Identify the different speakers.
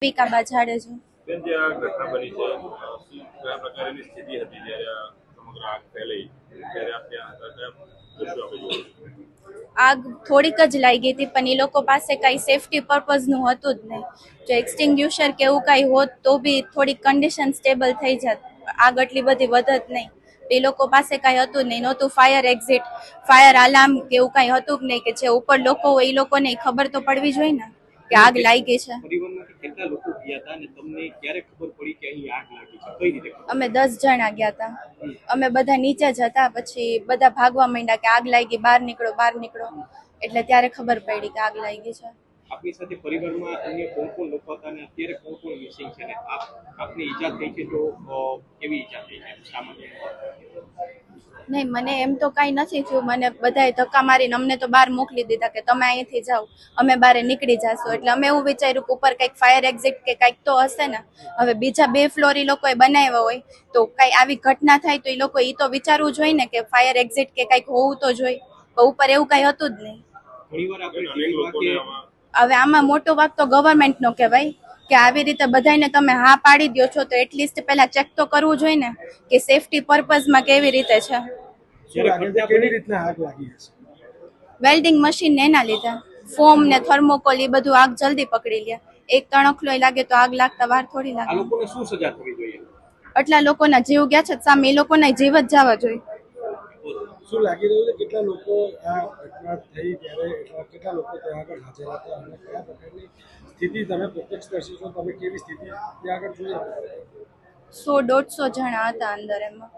Speaker 1: વિકાબા જાડેજા.
Speaker 2: બેન, જે આ ઘટના બની છે, કયા પ્રકારની સ્થિતિ હતી જ્યારે આ સમગ્ર આગ ફેલાઈ, ત્યારે આપ ત્યાં હતા, કયા દ્રશ્યો આપણે જોયું?
Speaker 1: આગ થોડીક જ લાગી હતી, પણ એ લોકો પાસે કઈ સેફટી પર્પઝનું હતું જ નહીં. જો એક્સટિંગ્યુશર કે એવું કઈ હોત તો બી થોડી કન્ડિશન સ્ટેબલ થઈ જાત, આગ એટલી બધી વધત નહીં. એ લોકો પાસે કઈ હતું જ નહીં, નહોતું ફાયર એક્ઝિટ, ફાયર અલાર્મ કે એવું કઈ હતું જ નહીં કે જે ઉપર લોકો હોય એ લોકોને ખબર તો પડવી જોઈએ ને કે આગ લાગી છે. અમે 10 જણા ગયા હતા. અમે બધા નીચે જ હતા, પછી બધા ભાગવા માંડ્યા કે આગ લાગી, બહાર નીકળો બહાર નીકળો. એટલે ત્યારે ખબર પડી કે આગ લાગી છે.
Speaker 3: આપની સાથે પરિવારમાં અન્ય કોણ કોણ લોકો હતા અને અત્યારે કોણ કોણ મિસિંગ છે? આપની ઈજા થઈ છે તો કેવી ઈજા થઈ છે સામાન્ય?
Speaker 1: નહીં, મને એમ તો કાંઈ નથી થયું. મને બધાએ ધક્કા મારીને અમને તો બહાર મોકલી દીધા કે તમે અહીંથી જાઓ, અમે બહાર નીકળી જશું. એટલે અમે એવું વિચાર્યું કે ઉપર કંઈક ફાયર એક્ઝિટ કે કંઈક તો હશે ને. હવે બીજા 2 ફ્લોર એ લોકોએ બનાવ્યા હોય તો કંઈ આવી ઘટના થાય તો એ લોકો એ તો વિચારવું જોઈએ ને કે ફાયર એક્ઝિટ કે કંઈક હોવું તો જોઈએ. પણ ઉપર એવું કંઈ હતું જ નહીં. હવે આમાં મોટો વાક તો ગવર્મેન્ટનો કહેવાય કે આવી રીતે બધાને તમે હા પાડી દો છો તો એટલીસ્ટ પહેલા ચેક તો કરવું જોઈએ ને કે સેફટી પર્પઝમાં કેવી રીતે છે. વેલ્ડિંગ મશીન એના લીધે ફોમ ને થર્મોકોલ એ બધું આગ જલ્દી પકડી લે. એક તણખલો લાગે તો આગ લાગતા વાર થોડી લાગે.
Speaker 3: આ લોકોને શું સજા થવી જોઈએ?
Speaker 1: આટલા લોકોના જીવ ગયા છે સામે, એ લોકોના જીવ જ જવા જોઈએ.
Speaker 4: શું લાગી રહ્યું છે કેટલા લોકો આ ઘટના થઈ ત્યારે કેટલા લોકો ત્યાં આગળ હાજર હતા અને કયા પ્રકારની સ્થિતિ તમે પ્રત્યક્ષદર્શી છો, તમે કેવી સ્થિતિ ત્યાં આગળ જોઈ?
Speaker 1: 100-150 જણા હતા અંદર એમાં.